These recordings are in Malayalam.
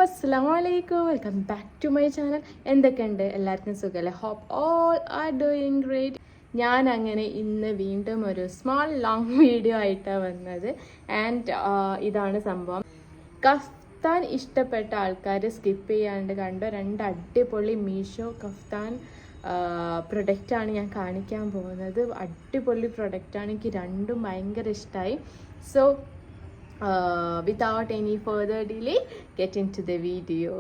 അസ്സലാമു അലൈക്കും, welcome back to my channel. എന്തൊക്കെയുണ്ട്, എല്ലാവർക്കും സുഖമല്ലേ? Hope all are doing great. ഞാൻ അങ്ങനെ ഇന്ന് വീണ്ടും ഒരു സ്മോൾ ലോങ് വീഡിയോ ആയിട്ടാണ് വന്നത്. ആൻഡ് ഇതാണ് സംഭവം. കഫ്താൻ ഇഷ്ടപ്പെട്ട ആൾക്കാർ സ്കിപ്പ് ചെയ്യാണ്ട് കണ്ടോ. 2 അടിപൊളി മീഷോ കഫ്താൻ പ്രൊഡക്റ്റാണ് ഞാൻ കാണിക്കാൻ പോകുന്നത്. അടിപൊളി പ്രൊഡക്റ്റാണ്, എനിക്ക് രണ്ടും ഭയങ്കര ഇഷ്ടമായി. So without any further delay, get into the video.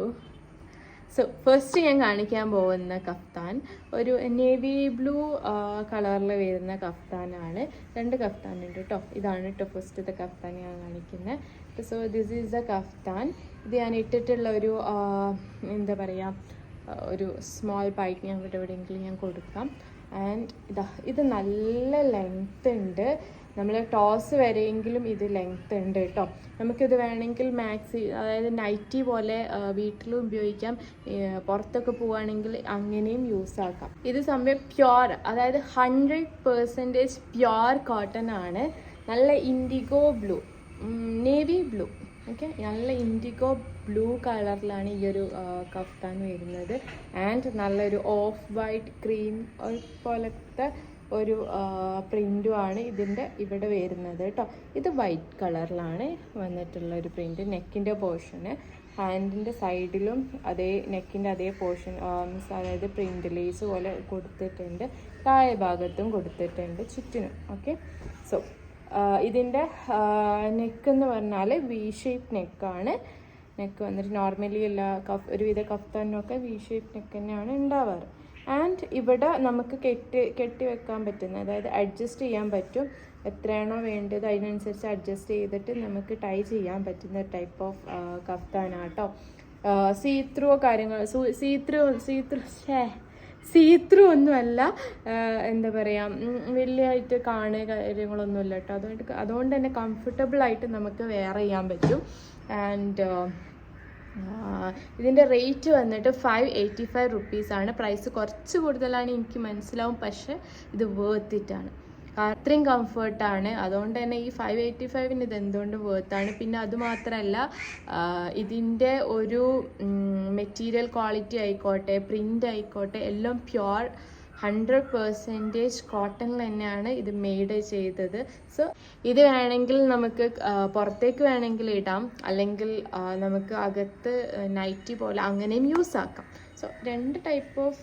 So first ഞാൻ കാണിക്കാൻ പോകുന്ന കഫ്താൻ ഒരു നേവി ബ്ലൂ കളറിൽ വരുന്ന കഫ്താനാണ്. 2 കഫ്താൻ ഉണ്ട് കേട്ടോ. ഇതാണ് കേട്ടോ ഫസ്റ്റത്തെ കഫ്താൻ ഞാൻ കാണിക്കുന്നത്. So this is the kaftan. ഇത് ഞാൻ ഇട്ടിട്ടുള്ള ഒരു എന്താ പറയുക, ഒരു സ്മോൾ ബൈറ്റ് ഞാൻ എവിടെയെങ്കിലും ഞാൻ കൊടുക്കാം. ആൻഡ് ഇത് നല്ല ലെങ്ത് ഉണ്ട്. നമ്മൾ ടോസ് വരെയെങ്കിലും ഇത് ലെങ്ത് ഉണ്ട് കേട്ടോ. നമുക്കിത് വേണമെങ്കിൽ മാക്സി, അതായത് നൈറ്റി പോലെ വീട്ടിലും ഉപയോഗിക്കാം, പുറത്തൊക്കെ പോവുകയാണെങ്കിൽ അങ്ങനെയും യൂസ് ആക്കാം. ഇത് സംഭവം പ്യുവർ, അതായത് 100% പ്യുവർ കോട്ടൺ ആണ്. നല്ല IndiGo blue, navy blue, okay, നല്ല ഇൻഡിഗോ ബ്ലൂ കളറിലാണ് ഈ ഒരു കഫ്താൻ വരുന്നത്. ആൻഡ് നല്ലൊരു ഓഫ് വൈറ്റ് ക്രീം പോലത്തെ ഒരു പ്രിൻറ്റുമാണ് ഇതിൻ്റെ ഇവിടെ വരുന്നത് കേട്ടോ. ഇത് വൈറ്റ് കളറിലാണ് വന്നിട്ടുള്ള ഒരു പ്രിൻറ്റ്. നെക്കിൻ്റെ പോർഷന്, ഹാൻഡിൻ്റെ സൈഡിലും അതേ നെക്കിൻ്റെ അതേ പോർഷൻ, അതായത് പ്രിൻറ്റ് ലേസ് പോലെ കൊടുത്തിട്ടുണ്ട്. താഴെ ഭാഗത്തും കൊടുത്തിട്ടുണ്ട് ചുറ്റിനും. ഓക്കെ, സോ ഇതിൻ്റെ നെക്ക് എന്ന് പറഞ്ഞാൽ വി ഷേപ്പ് നെക്കാണ്. നെക്ക് വന്നിട്ട് നോർമലി എല്ലാ ഒരുവിധ കഫ്താനൊക്കെ വി ഷേപ്പ് നെക്ക് തന്നെയാണ് ഉണ്ടാവാറ്. ആൻഡ് ഇവിടെ നമുക്ക് കെട്ടി വെക്കാൻ പറ്റുന്ന, അതായത് അഡ്ജസ്റ്റ് ചെയ്യാൻ പറ്റും. എത്രയാണോ വേണ്ടത് അതിനനുസരിച്ച് അഡ്ജസ്റ്റ് ചെയ്തിട്ട് നമുക്ക് ടൈ ചെയ്യാൻ പറ്റുന്ന ടൈപ്പ് ഓഫ് കഫ്താനാട്ടോ. സീത്രൂ കാര്യങ്ങൾ, സീത്രൂ ഒന്നുമല്ല, എന്താ പറയുക, വലിയതായിട്ട് കാണുക കാര്യങ്ങളൊന്നുമില്ല കേട്ടോ. അതുകൊണ്ട് തന്നെ കംഫർട്ടബിളായിട്ട് നമുക്ക് വെയർ ചെയ്യാൻ പറ്റും. ആൻഡ് ഇതിൻ്റെ റേറ്റ് വന്നിട്ട് 585 റുപ്പീസാണ്. പ്രൈസ് കുറച്ച് കൂടുതലാണ് എനിക്ക് മനസ്സിലാവും, പക്ഷേ ഇത് വേർത്ത് ഇറ്റാണ്. അത്രയും കംഫർട്ടാണ്. അതുകൊണ്ട് തന്നെ ഈ 585 ഇത് എന്തുകൊണ്ട് വേർത്താണ്. പിന്നെ അതുമാത്രമല്ല, ഇതിൻ്റെ ഒരു മെറ്റീരിയൽ ക്വാളിറ്റി ആയിക്കോട്ടെ, പ്രിൻ്റ് ആയിക്കോട്ടെ, എല്ലാം പ്യുവർ 100% കോട്ടണിൽ തന്നെയാണ് ഇത് മെയ്ഡ് ചെയ്തത്. സോ ഇത് വേണമെങ്കിൽ നമുക്ക് പുറത്തേക്ക് വേണമെങ്കിൽ ഇടാം, അല്ലെങ്കിൽ നമുക്ക് അകത്ത് നൈറ്റി പോലെ അങ്ങനെയും യൂസ് ആക്കാം. സോ 2 ടൈപ്പ് ഓഫ്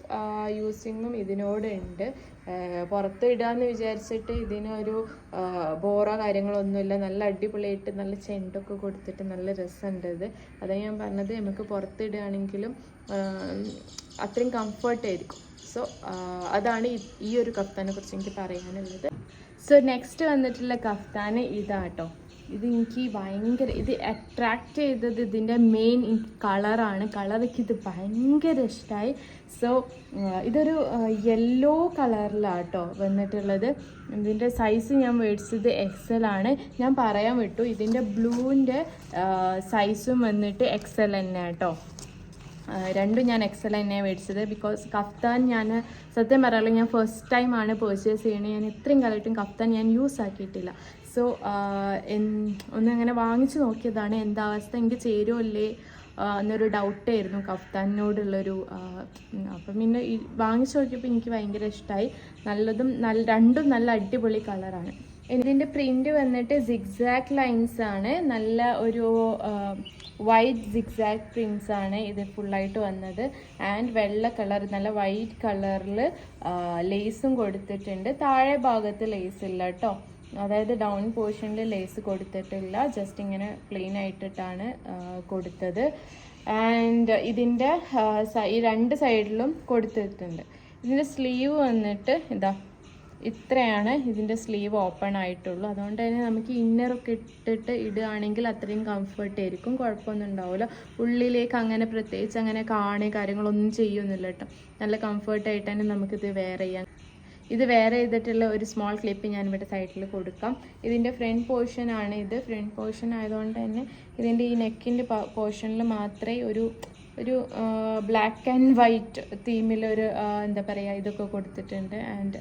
യൂസിങ്ങും ഇതിനോടുണ്ട്. പുറത്ത് ഇടാമെന്ന് വിചാരിച്ചിട്ട് ഇതിനൊരു ബോറോ കാര്യങ്ങളൊന്നുമില്ല. നല്ല അടിപൊളിയായിട്ട് നല്ല ചെണ്ടൊക്കെ കൊടുത്തിട്ട് നല്ല രസമുണ്ട് ഇത്. അതാണ് ഞാൻ പറഞ്ഞത്, നമുക്ക് പുറത്ത് ഇടുകയാണെങ്കിലും അത്രയും കംഫർട്ടായിരിക്കും. സോ അതാണ് ഈ ഒരു കഫ്താനെ കുറിച്ച് എനിക്ക് പറയാനുള്ളത്. സോ നെക്സ്റ്റ് വന്നിട്ടുള്ള കഫ്താന് ഇതാട്ടോ. ഇത് എനിക്ക് ഭയങ്കര, ഇത് അട്രാക്റ്റ് ചെയ്തത് ഇതിൻ്റെ മെയിൻ കളറാണ്. കളറൊക്കെ ഇത് ഭയങ്കര ഇഷ്ടമായി. സോ ഇതൊരു യെല്ലോ കളറിലാട്ടോ വന്നിട്ടുള്ളത്. ഇതിൻ്റെ സൈസ് ഞാൻ മേടിച്ചത് XL ആണ്. ഞാൻ പറയാൻ വിട്ടു, ഇതിൻ്റെ ബ്ലൂവിൻ്റെ സൈസും വന്നിട്ട് XL തന്നെ കേട്ടോ. രണ്ടും ഞാൻ XL തന്നെയാണ് മേടിച്ചത്. ബിക്കോസ് കഫ്താൻ ഞാൻ സത്യം പറയാമല്ലോ, ഞാൻ ഫസ്റ്റ് ടൈമാണ് പർച്ചേസ് ചെയ്യണത്. ഞാൻ ഇത്രയും കാലമായിട്ടും കഫ്താൻ ഞാൻ യൂസ് ആക്കിയിട്ടില്ല. സോ ഒന്നങ്ങനെ വാങ്ങിച്ചു നോക്കിയതാണ്. എന്താ അവസ്ഥ, എനിക്ക് ചേരുമല്ലേ എന്നൊരു ഡൗട്ടായിരുന്നു കഫ്താനോടുള്ളൊരു. അപ്പം പിന്നെ വാങ്ങിച്ചു നോക്കിയപ്പോൾ എനിക്ക് ഭയങ്കര ഇഷ്ടമായി. രണ്ടും നല്ല അടിപൊളി കളറാണ്. ഇതിൻ്റെ പ്രിൻ്റ് വന്നിട്ട് സിഗ്സാഗ് ലൈൻസ് ആണ്. നല്ല ഒരു വൈറ്റ് സിഗ്സാഗ് പ്രിൻസ് ആണ് ഇത് ഫുള്ളായിട്ട് വന്നത്. ആൻഡ് വെള്ള കളർ, നല്ല വൈറ്റ് കളറിൽ ലേസും കൊടുത്തിട്ടുണ്ട്. താഴെ ഭാഗത്ത് ലേസ് ഇല്ല കേട്ടോ, അതായത് ഡൗൺ പോർഷനിൽ ലേസ് കൊടുത്തിട്ടില്ല. ജസ്റ്റ് ഇങ്ങനെ പ്ലെയിൻ ആയിട്ടിട്ടാണ് കൊടുത്തത്. ആൻഡ് ഇതിൻ്റെ ഈ 2 സൈഡിലും കൊടുത്തിട്ടുണ്ട്. ഇതിൻ്റെ സ്ലീവ് വന്നിട്ട് ഇതാ ഇത്രയാണ് ഇതിൻ്റെ സ്ലീവ് ഓപ്പൺ ആയിട്ടുള്ളൂ. അതുകൊണ്ട് തന്നെ നമുക്ക് ഇന്നറൊക്കെ ഇട്ടിട്ട് ഇടുകയാണെങ്കിൽ അത്രയും കംഫർട്ടായിരിക്കും, കുഴപ്പമൊന്നും ഉണ്ടാവില്ല. ഉള്ളിലേക്ക് അങ്ങനെ പ്രത്യേകിച്ച് അങ്ങനെ കാര്യങ്ങളൊന്നും ചെയ്യുന്നില്ല കേട്ടോ. നല്ല കംഫർട്ടായിട്ട് തന്നെ നമുക്കിത് വെയർ ചെയ്യാം. ഇത് വെയർ ചെയ്തിട്ടുള്ള ഒരു സ്മോൾ ക്ലിപ്പ് ഞാനിവിടെ സൈഡിൽ കൊടുക്കാം. ഇതിൻ്റെ ഫ്രണ്ട് പോർഷനാണ് ഇത്. ഫ്രണ്ട് പോർഷൻ ആയതുകൊണ്ട് തന്നെ ഇതിൻ്റെ ഈ നെക്കിൻ്റെ പോർഷനിൽ മാത്രമേ ഒരു ബ്ലാക്ക് ആൻഡ് വൈറ്റ് തീമിലൊരു എന്താ പറയുക ഇതൊക്കെ കൊടുത്തിട്ടുണ്ട്. ആൻഡ്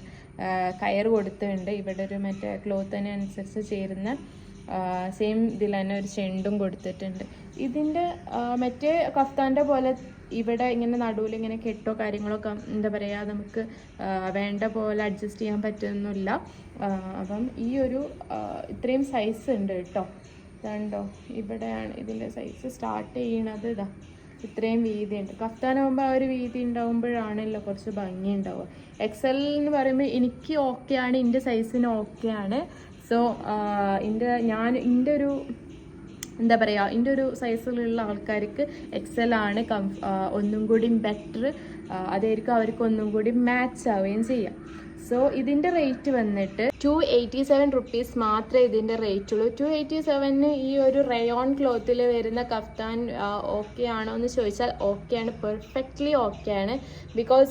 കയർ കൊടുത്തിട്ടുണ്ട്. ഇവിടെ ഒരു മറ്റേ ക്ലോത്തിന് അനുസരിച്ച് ചേരുന്ന സെയിം ഇതിൽ തന്നെ ഒരു ചെണ്ടും കൊടുത്തിട്ടുണ്ട്. ഇതിൻ്റെ മറ്റേ കഫ്താൻ്റെ പോലെ ഇവിടെ ഇങ്ങനെ നടുവിൽ ഇങ്ങനെ കെട്ടോ കാര്യങ്ങളൊക്കെ എന്താ പറയുക നമുക്ക് വേണ്ട പോലെ അഡ്ജസ്റ്റ് ചെയ്യാൻ പറ്റുന്നില്ല. അപ്പം ഈ ഒരു ഇത്രയും സൈസ് ഉണ്ട് കേട്ടോ. ഇതുണ്ടോ, ഇവിടെയാണ് ഇതിൻ്റെ സൈസ് സ്റ്റാർട്ട് ചെയ്യണത്. ഇതാ ഇത്രയും വീതി ഉണ്ട്. കഫ്താനാകുമ്പോൾ ആ ഒരു വീതി ഉണ്ടാകുമ്പോഴാണല്ലോ കുറച്ച് ഭംഗി ഉണ്ടാവുക. എക്സൽ എന്ന് പറയുമ്പോൾ എനിക്ക് ഓക്കെയാണ്, എൻ്റെ സൈസിന് ഓക്കെയാണ്. സോ എൻ്റെ ഒരു എന്താ പറയുക, എൻ്റെ ഒരു സൈസിലുള്ള ആൾക്കാർക്ക് എക്സൽ ആണ് ഒന്നും കൂടി ബെറ്റർ. അതായിരിക്കും അവർക്ക് ഒന്നും കൂടി മാച്ച് ആവുകയും ചെയ്യാം. സോ ഇതിൻ്റെ റേറ്റ് വന്നിട്ട് 287 റുപ്പീസ് മാത്രമേ ഇതിൻ്റെ റേറ്റ് ഉള്ളൂ. 287 ഈ ഒരു റയോൺ ക്ലോത്തിൽ വരുന്ന കഫ്താൻ ഓക്കെ ആണോ എന്ന് ചോദിച്ചാൽ ഓക്കെയാണ്, പെർഫെക്റ്റ്ലി ഓക്കെയാണ്. ബിക്കോസ്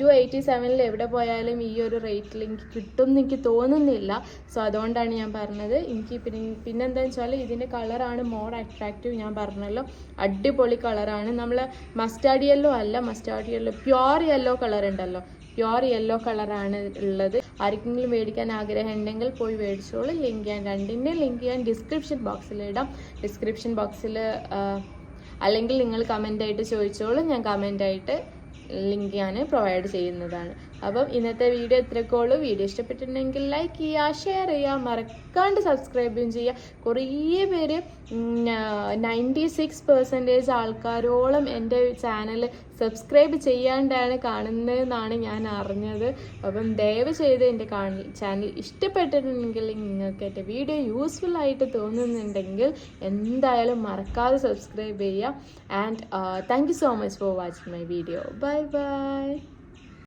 287 എവിടെ പോയാലും ഈ ഒരു റേറ്റിൽ എനിക്ക് കിട്ടും എന്ന് എനിക്ക് തോന്നുന്നില്ല. സോ അതുകൊണ്ടാണ് ഞാൻ പറഞ്ഞത്. എനിക്ക് പിന്നെന്താണെന്ന് വെച്ചാൽ ഇതിൻ്റെ കളറാണ് മോർ അട്രാക്റ്റീവ്. ഞാൻ പറഞ്ഞല്ലോ അടിപൊളി കളറാണ്. നമ്മൾ മസ്റ്റാർഡ് യെല്ലോ അല്ല, mustard yellow pure yellow colour ഉണ്ടല്ലോ, പ്യുവർ യെല്ലോ കളറാണ് ഉള്ളത്. ആർക്കെങ്കിലും മേടിക്കാൻ ആഗ്രഹം ഉണ്ടെങ്കിൽ പോയി മേടിച്ചോളൂ. രണ്ടിൻ്റെ ലിങ്ക് ഞാൻ ഡിസ്ക്രിപ്ഷൻ ബോക്സിൽ ഇടാം. ഡിസ്ക്രിപ്ഷൻ ബോക്സിൽ അല്ലെങ്കിൽ നിങ്ങൾ കമൻ്റായിട്ട് ചോദിച്ചോളൂ, ഞാൻ കമൻ്റായിട്ട് ലിങ്ക് ഞാൻ പ്രൊവൈഡ് ചെയ്യുന്നതാണ്. അപ്പം ഇന്നത്തെ വീഡിയോ ഇത്രയൊക്കെയുള്ളൂ. വീഡിയോ ഇഷ്ടപ്പെട്ടിട്ടുണ്ടെങ്കിൽ ലൈക്ക് ചെയ്യുക, ഷെയർ ചെയ്യുക, മറക്കാണ്ട് സബ്സ്ക്രൈബും ചെയ്യുക. കുറേ പേര് 96% ആൾക്കാരോളം എൻ്റെ ചാനൽ സബ്സ്ക്രൈബ് ചെയ്യാണ്ടാണ് കാണുന്നതെന്നാണ് ഞാൻ അറിഞ്ഞത്. അപ്പം ദയവ് ചെയ്ത് എൻ്റെ ചാനൽ ഇഷ്ടപ്പെട്ടിട്ടുണ്ടെങ്കിൽ, നിങ്ങൾക്ക് എൻ്റെ വീഡിയോ യൂസ്ഫുൾ ആയിട്ട് തോന്നുന്നുണ്ടെങ്കിൽ എന്തായാലും മറക്കാതെ സബ്സ്ക്രൈബ് ചെയ്യുക. And thank you so much for watching my video. Bye bye.